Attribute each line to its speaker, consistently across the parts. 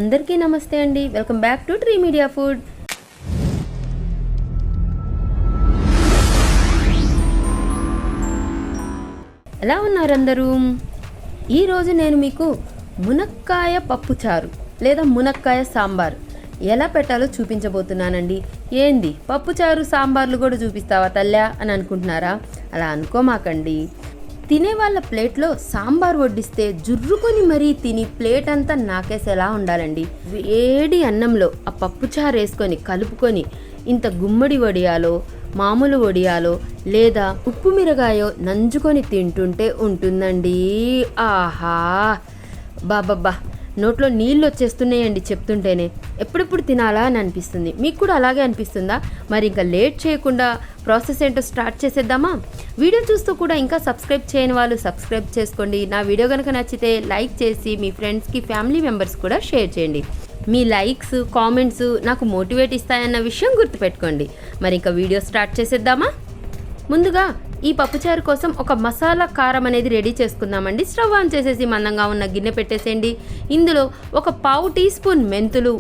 Speaker 1: అందరికీ నమస్తే అండి. Welcome back to tree media food. ఎలా ఉన్నారు అందరూ? ఈరోజు నేను మీకు మునక్కాయ పప్పుచారు లేదా మునక్కాయ సాంబార్ ఎలా పెట్టాలో చూపించబోతున్నానండి. ఏంది పప్పుచారు సాంబార్లు కూడా చూపిస్తావా తల్లా అని అనుకుంటున్నారా? అలా అనుకోమాకండి. తినే వాళ్ళ ప్లేట్లో సాంబార్ వడ్డిస్తే జుర్రుకొని మరీ తిని ప్లేట్ అంతా నాకేసేలా ఉండాలండి. వేడి అన్నంలో ఆ పప్పుచారు వేసుకొని కలుపుకొని ఇంత గుమ్మడి వడియాలో మామూలు వడియాలో లేదా ఉప్పు మిరగాయో నంజుకొని తింటుంటే ఉంటుందండి. ఆహా బాబబ్బా, నోట్లో నీళ్ళు వచ్చేస్తున్నాయండి చెప్తుంటేనే. ఎప్పుడెప్పుడు తినాలా అని అనిపిస్తుంది. మీకు కూడా అలాగే అనిపిస్తుందా? మరి ఇంకా లేట్ చేయకుండా ప్రాసెస్ ఏంటో స్టార్ట్ చేసేద్దామా? వీడియో చూస్తూ కూడా ఇంకా సబ్స్క్రైబ్ చేయని వాళ్ళు సబ్స్క్రైబ్ చేసుకోండి. నా వీడియో కనుక నచ్చితే లైక్ చేసి మీ ఫ్రెండ్స్కి ఫ్యామిలీ మెంబర్స్ కూడా షేర్ చేయండి. మీ లైక్స్ కామెంట్స్ నాకు మోటివేట్ ఇస్తాయన్న విషయం గుర్తుపెట్టుకోండి. మరి ఇంకా వీడియో స్టార్ట్ చేసేద్దామా? ముందుగా ఈ పప్పుచారు కోసం ఒక మసాలా కారం అనేది రెడీ చేసుకుందామండి. స్టవ్ ఆన్ చేసేసి మందంగా ఉన్న గిన్నె పెట్టేసేయండి. ఇందులో ఒక పావు టీ స్పూన్ మెంతులు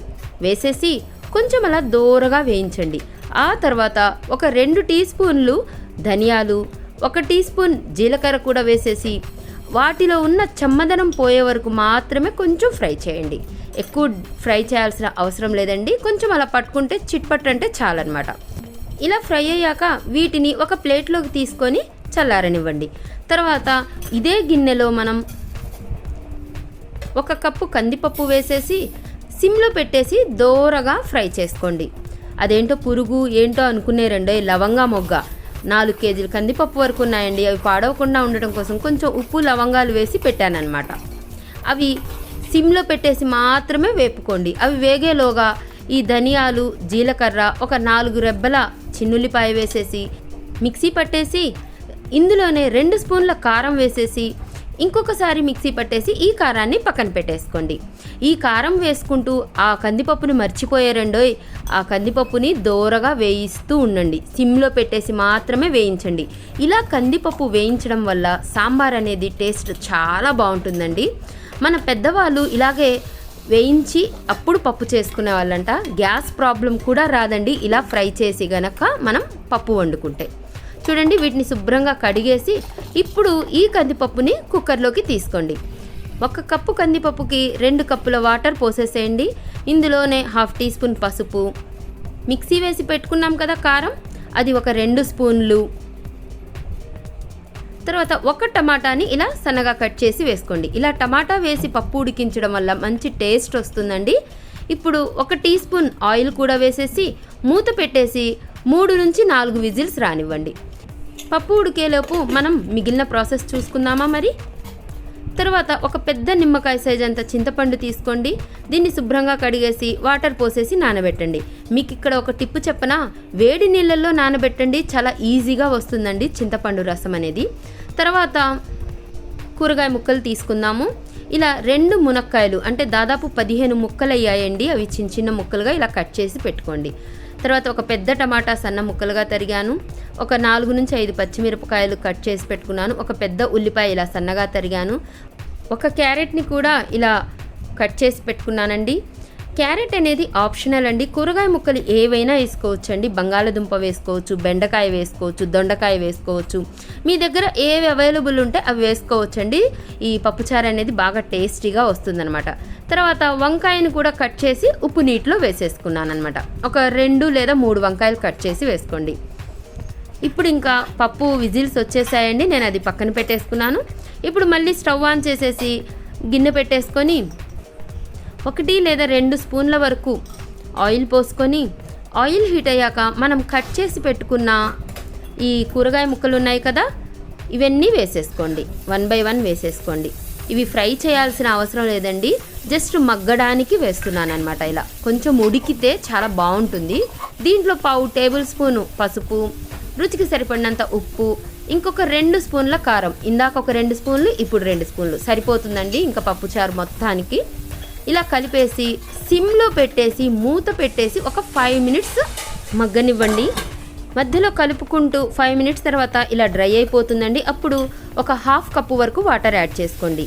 Speaker 1: వేసేసి కొంచెం అలా దోరగా వేయించండి. ఆ తర్వాత ఒక 2 టీ స్పూన్లు ధనియాలు, 1 టీ స్పూన్ జీలకర్ర కూడా వేసేసి వాటిలో ఉన్న చెమ్మదనం పోయే వరకు మాత్రమే కొంచెం ఫ్రై చేయండి. ఎక్కువ ఫ్రై చేయాల్సిన అవసరం లేదండి. కొంచెం అలా పట్టుకుంటే చిట్పట్ అంటే చాలన్నమాట. ఇలా ఫ్రై అయ్యాక వీటిని ఒక ప్లేట్లోకి తీసుకొని చల్లారనివ్వండి. తర్వాత ఇదే గిన్నెలో మనం 1 కప్పు కందిపప్పు వేసేసి సిమ్లో పెట్టేసి దోరగా ఫ్రై చేసుకోండి. అదేంటో పురుగు ఏంటో అనుకునే లవంగా మొగ్గ 4 కేజీలు కందిపప్పు వరకు ఉన్నాయండి. అవి పాడవకుండా ఉండటం కోసం కొంచెం ఉప్పు లవంగాలు వేసి పెట్టానన్నమాట. అవి సిమ్లో పెట్టేసి మాత్రమే వేపుకోండి. అవి వేగేలోగా ఈ ధనియాలు జీలకర్ర 4 రెబ్బల చిన్నుల్లిపాయ వేసేసి మిక్సీ పట్టేసి ఇందులోనే 2 స్పూన్ల కారం వేసేసి ఇంకొకసారి మిక్సీ పట్టేసి ఈ కారాన్ని పక్కన పెట్టేసుకోండి. ఈ కారం వేసుకుంటూ ఆ కందిపప్పుని మర్చిపోయారండోయ్. ఆ కందిపప్పుని దోరగా వేయిస్తూ ఉండండి. సిమ్లో పెట్టేసి మాత్రమే వేయించండి. ఇలా కందిపప్పు వేయించడం వల్ల సాంబార్ అనేది టేస్ట్ చాలా బాగుంటుందండి. మన పెద్దవాళ్ళు ఇలాగే వేయించి అప్పుడు పప్పు చేసుకునే వాళ్ళంట. గ్యాస్ ప్రాబ్లం కూడా రాదండి ఇలా ఫ్రై చేసి గనక మనం పప్పు వండుకుంటే. చూడండి, వీటిని శుభ్రంగా కడిగేసి ఇప్పుడు ఈ కందిపప్పుని కుక్కర్లోకి తీసుకోండి. 1 కప్పు కందిపప్పుకి 2 కప్పుల వాటర్ పోసేసేయండి. ఇందులోనే 1/2 టీ స్పూన్ పసుపు, మిక్సీ వేసి పెట్టుకున్నాం కదా కారం, అది ఒక 2 స్పూన్లు, తర్వాత 1 టమాటాని ఇలా సన్నగా కట్ చేసి వేసుకోండి. ఇలా టమాటా వేసి పప్పు ఉడికించడం వల్ల మంచి టేస్ట్ వస్తుందండి. ఇప్పుడు 1 టీ స్పూన్ ఆయిల్ కూడా వేసేసి మూత పెట్టేసి 3 నుంచి 4 విజిల్స్ రానివ్వండి. పప్పు ఉడికేలోపు మనం మిగిలిన ప్రాసెస్ చూసుకుందామా మరి? తర్వాత ఒక పెద్ద నిమ్మకాయ సైజ్ అంత చింతపండు తీసుకోండి. దీన్ని శుభ్రంగా కడిగేసి వాటర్ పోసేసి నానబెట్టండి. మీకు ఇక్కడ ఒక టిప్పు చెప్పనా? వేడి నీళ్ళల్లో నానబెట్టండి, చాలా ఈజీగా వస్తుందండి చింతపండు రసం అనేది. తర్వాత కూరగాయ ముక్కలు తీసుకుందాము. ఇలా 2 మునక్కాయలు అంటే దాదాపు 15 ముక్కలు అయ్యాయండి. అవి చిన్న చిన్న ముక్కలుగా ఇలా కట్ చేసి పెట్టుకోండి. తర్వాత ఒక పెద్ద టమాటా సన్న ముక్కలుగా తరిగాను. ఒక 4 నుంచి 5 పచ్చిమిరపకాయలు కట్ చేసి పెట్టుకున్నాను. ఒక పెద్ద ఉల్లిపాయ ఇలా సన్నగా తరిగాను. ఒక క్యారెట్ని కూడా ఇలా కట్ చేసి పెట్టుకున్నానండి. క్యారెట్ అనేది ఆప్షనల్ అండి. కూరగాయ ముక్కలు ఏవైనా వేసుకోవచ్చండి. బంగాళదుంప వేసుకోవచ్చు, బెండకాయ వేసుకోవచ్చు, దొండకాయ వేసుకోవచ్చు. మీ దగ్గర ఏవి అవైలబుల్ ఉంటే అవి వేసుకోవచ్చండి. ఈ పప్పుచారు అనేది బాగా టేస్టీగా వస్తుందన్నమాట. తర్వాత వంకాయను కూడా కట్ చేసి ఉప్పు నీటిలో వేసేసుకున్నాను అనమాట. ఒక 2 లేదా 3 వంకాయలు కట్ చేసి వేసుకోండి. ఇప్పుడు ఇంకా పప్పు విజిల్స్ వచ్చేసాయండి. నేను అది పక్కన పెట్టేసుకున్నాను. ఇప్పుడు మళ్ళీ స్టవ్ ఆన్ చేసేసి గిన్నె పెట్టేసుకొని 1 లేదా 2 స్పూన్ల వరకు ఆయిల్ పోసుకొని ఆయిల్ హీట్ అయ్యాక మనం కట్ చేసి పెట్టుకున్న ఈ కూరగాయ ముక్కలు ఉన్నాయి కదా, ఇవన్నీ వేసేసుకోండి. 1 బై 1 వేసేసుకోండి. ఇవి ఫ్రై చేయాల్సిన అవసరం లేదండి, జస్ట్ మగ్గడానికి వేస్తున్నాను అనమాట. ఇలా కొంచెం ఉడికితే చాలా బాగుంటుంది. దీంట్లో పావు టేబుల్ స్పూను పసుపు, రుచికి సరిపడినంత ఉప్పు, ఇంకొక 2 స్పూన్ల కారం. ఇందాక ఒక 2 స్పూన్లు, ఇప్పుడు 2 స్పూన్లు సరిపోతుందండి ఇంకా పప్పుచారు మొత్తానికి. ఇలా కలిపేసి సిమ్లో పెట్టేసి మూత పెట్టేసి ఒక 5 మినిట్స్ మగ్గనివ్వండి. మధ్యలో కలుపుకుంటూ 5 మినిట్స్ తర్వాత ఇలా డ్రై అయిపోతుందండి. అప్పుడు ఒక 1/2 కప్పు వరకు వాటర్ యాడ్ చేసుకోండి.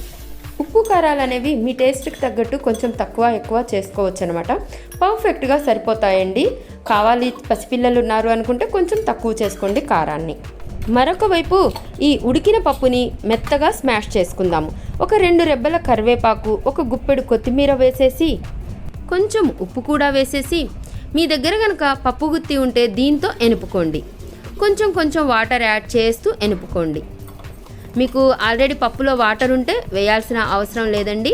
Speaker 1: ఉప్పు కారాలు అనేవి మీ టేస్ట్కి తగ్గట్టు కొంచెం తక్కువ ఎక్కువ చేసుకోవచ్చు అనమాట. పర్ఫెక్ట్గా సరిపోతాయండి. కావాలి పసిపిల్లలు ఉన్నారు అనుకుంటే కొంచెం తక్కువ చేసుకోండి కారాన్ని. మరొక వైపు ఈ ఉడికిన పప్పుని మెత్తగా స్మాష్ చేసుకుందాము. ఒక 2 రెబ్బల కరివేపాకు, ఒక గుప్పెడు కొత్తిమీర వేసేసి కొంచెం ఉప్పు కూడా వేసేసి మీ దగ్గర కనుక పప్పు గుత్తి ఉంటే దీంతో ఎనుపుకోండి. కొంచెం కొంచెం వాటర్ యాడ్ చేస్తూ ఎనుపుకోండి. మీకు ఆల్రెడీ పప్పులో వాటర్ ఉంటే వేయాల్సిన అవసరం లేదండి.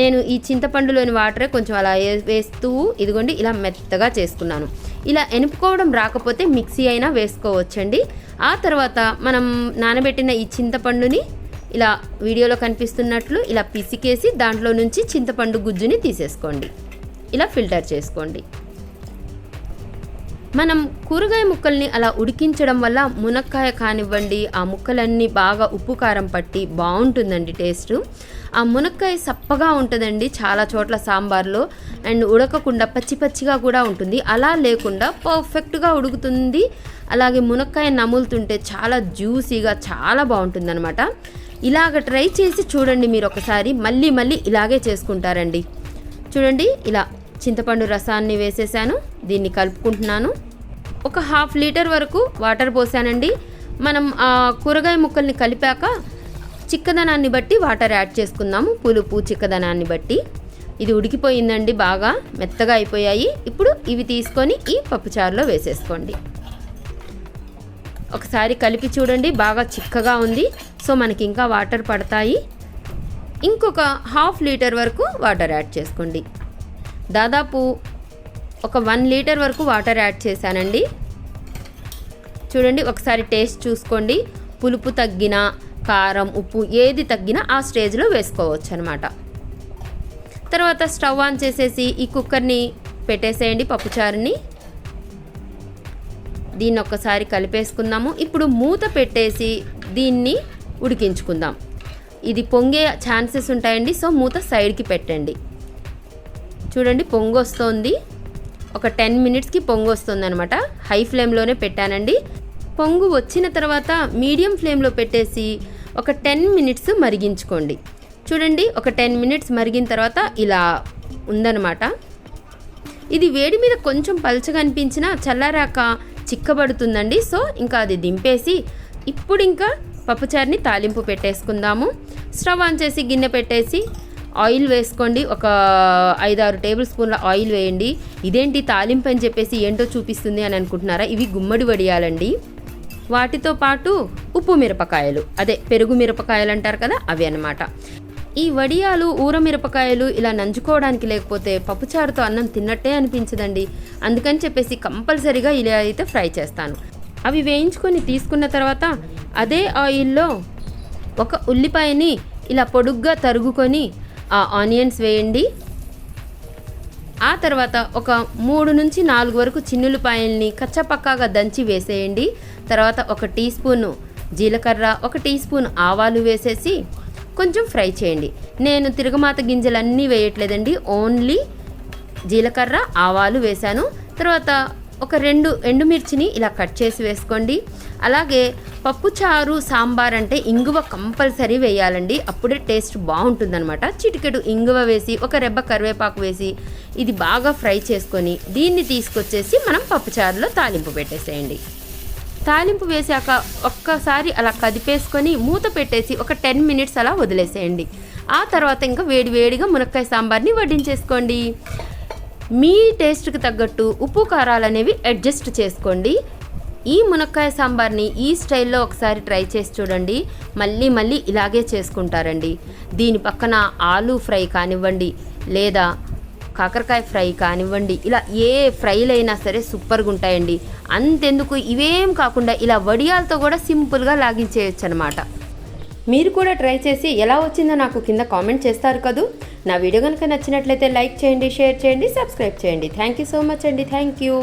Speaker 1: నేను ఈ చింతపండులోని వాటరే కొంచెం అలా వేస్తూ ఇదిగోండి ఇలా మెత్తగా చేసుకున్నాను. ఇలా ఎనుపుకోవడం రాకపోతే మిక్సీ అయినా వేసుకోవచ్చండి. ఆ తర్వాత మనం నానబెట్టిన ఈ చింతపండుని ఇలా వీడియోలో కనిపిస్తున్నట్లు ఇలా పిసికేసి దాంట్లో నుంచి చింతపండు గుజ్జుని తీసేసుకోండి. ఇలా ఫిల్టర్ చేసుకోండి. మనం కూరగాయ ముక్కల్ని అలా ఉడికించడం వల్ల మునక్కాయ కానివ్వండి ఆ ముక్కలన్నీ బాగా ఉప్పు కారం పట్టి బాగుంటుందండి టేస్ట్. ఆ మునక్కాయ సప్పగా ఉంటుందండి చాలా చోట్ల సాంబార్లో, అండ్ ఉడకకుండా పచ్చి పచ్చిగా కూడా ఉంటుంది. అలా లేకుండా పర్ఫెక్ట్గా ఉడుకుతుంది. అలాగే మునక్కాయ నములుతుంటే చాలా జ్యూసీగా చాలా బాగుంటుందన్నమాట. ఇలాగ ట్రై చేసి చూడండి మీరు ఒకసారి. మళ్ళీ మళ్ళీ ఇలాగే చేసుకుంటారండి. చూడండి ఇలా చింతపండు రసాన్ని వేసేసాను. దీన్ని కలుపుకుంటున్నాను. ఒక 1/2 లీటర్ వరకు వాటర్ పోసానండి. మనం ఆ కూరగాయ ముక్కల్ని కలిపాక చిక్కదనాన్ని బట్టి వాటర్ యాడ్ చేసుకుందాము. పులుపు చిక్కదనాన్ని బట్టి. ఇది ఉడికిపోయిందండి, బాగా మెత్తగా అయిపోయాయి. ఇప్పుడు ఇవి తీసుకొని ఈ పప్పుచారులో వేసేసుకోండి. ఒకసారి కలిపి చూడండి, బాగా చిక్కగా ఉంది. సో మనకి ఇంకా వాటర్ పడతాయి. ఇంకొక 1/2 లీటర్ వరకు వాటర్ యాడ్ చేసుకోండి. దాదాపు ఒక 1 లీటర్ వరకు వాటర్ యాడ్ చేశానండి. చూడండి ఒకసారి టేస్ట్ చూసుకోండి. పులుపు తగ్గినా కారం ఉప్పు ఏది తగ్గినా ఆ స్టేజ్లో వేసుకోవచ్చు అనమాట. తర్వాత స్టవ్ ఆన్ చేసేసి ఈ కుక్కర్ని పెట్టేసేయండి పప్పుచారుని. దీన్ని ఒక్కసారి కలిపేసుకుందాము. ఇప్పుడు మూత పెట్టేసి దీన్ని ఉడికించుకుందాం. ఇది పొంగే ఛాన్సెస్ ఉంటాయండి. సో మూత సైడ్కి పెట్టండి. చూడండి పొంగు వస్తుంది. ఒక 10 మినిట్స్కి పొంగు వస్తుంది అనమాట. హై ఫ్లేమ్లోనే పెట్టానండి. పొంగు వచ్చిన తర్వాత మీడియం ఫ్లేమ్లో పెట్టేసి ఒక 10 మినిట్స్ మరిగించుకోండి. చూడండి ఒక 10 మినిట్స్ మరిగిన తర్వాత ఇలా ఉందన్నమాట. ఇది వేడి మీద కొంచెం పల్చగా అనిపించినా చల్లారాక చిక్కబడుతుందండి. సో ఇంకా అది దింపేసి ఇప్పుడు ఇంకా పప్పుచారుని తాలింపు పెట్టేసుకుందాము. స్టవ్ ఆన్ చేసి గిన్నె పెట్టేసి ఆయిల్ వేసుకోండి. ఒక 5-6 టేబుల్ స్పూన్ల ఆయిల్ వేయండి. ఇదేంటి తాలింపు అని చెప్పేసి ఏంటో చూపిస్తుంది అని అనుకుంటున్నారా? ఇవి గుమ్మడి వడియాలండి. వాటితో పాటు ఉప్పు మిరపకాయలు, అదే పెరుగు మిరపకాయలు అంటారు కదా, అవి అన్నమాట. ఈ వడియాలు ఊర మిరపకాయలు ఇలా నంచుకోవడానికి లేకపోతే పప్పుచారుతో అన్నం తిన్నట్టే అనిపించదండి. అందుకని చెప్పేసి కంపల్సరీగా ఇలా అయితే ఫ్రై చేస్తాను. అవి వేయించుకొని తీసుకున్న తర్వాత అదే ఆయిల్లో ఒక ఉల్లిపాయని ఇలా పొడుగ్గా తరుగుకొని ఆ ఆనియన్స్ వేయండి. ఆ తర్వాత ఒక 3 నుంచి 4 వరకు చిన్నులపాయల్ని కచ్చపక్కాగా దంచి వేసేయండి. తర్వాత 1 టీ స్పూను జీలకర్ర, 1 టీ స్పూన్ ఆవాలు వేసేసి కొంచెం ఫ్రై చేయండి. నేను తిరగమాత గింజలన్నీ వేయట్లేదండి, ఓన్లీ జీలకర్ర ఆవాలు వేశాను. తర్వాత ఒక 2 ఎండుమిర్చిని ఇలా కట్ చేసి వేసుకోండి. అలాగే పప్పుచారు సాంబార్ అంటే ఇంగువ కంపల్సరీ వేయాలండి, అప్పుడే టేస్ట్ బాగుంటుందన్నమాట. చిటికెడు ఇంగువ వేసి 1 రెబ్బ కరివేపాకు వేసి ఇది బాగా ఫ్రై చేసుకొని దీన్ని తీసుకొచ్చేసి మనం పప్పుచారులో తాలింపు పెట్టేసేయండి. తాలింపు వేసాక ఒక్కసారి అలా కదిపేసుకొని మూత పెట్టేసి ఒక 10 మినిట్స్ అలా వదిలేసేయండి. ఆ తర్వాత ఇంకా వేడివేడిగా మునక్కాయ సాంబార్ని వడ్డించేసుకోండి. మీ టేస్ట్కి తగ్గట్టు ఉప్పు కారాలు అనేవి అడ్జస్ట్ చేసుకోండి. ఈ మునక్కాయ సాంబార్ని ఈ స్టైల్లో ఒకసారి ట్రై చేసి చూడండి. మళ్ళీ మళ్ళీ ఇలాగే చేసుకుంటారండి. దీని పక్కన ఆలూ ఫ్రై కానివ్వండి లేదా కాకరకాయ ఫ్రై కానివ్వండి, ఇలా ఏ ఫ్రైలైనా సరే సూపర్గా ఉంటాయండి. అంతెందుకు ఇవేం కాకుండా ఇలా వడియాలతో కూడా సింపుల్గా లాగించేయచ్చు అనమాట. మీరు కూడా ట్రై చేసి ఎలా వచ్చిందో నాకు కింద కామెంట్ చేస్తారు కదూ. నా వీడియో కనుక నచ్చినట్లయితే లైక్ చేయండి, షేర్ చేయండి, సబ్స్క్రైబ్ చేయండి. థ్యాంక్ యూ సో మచ్ అండి. Thank you.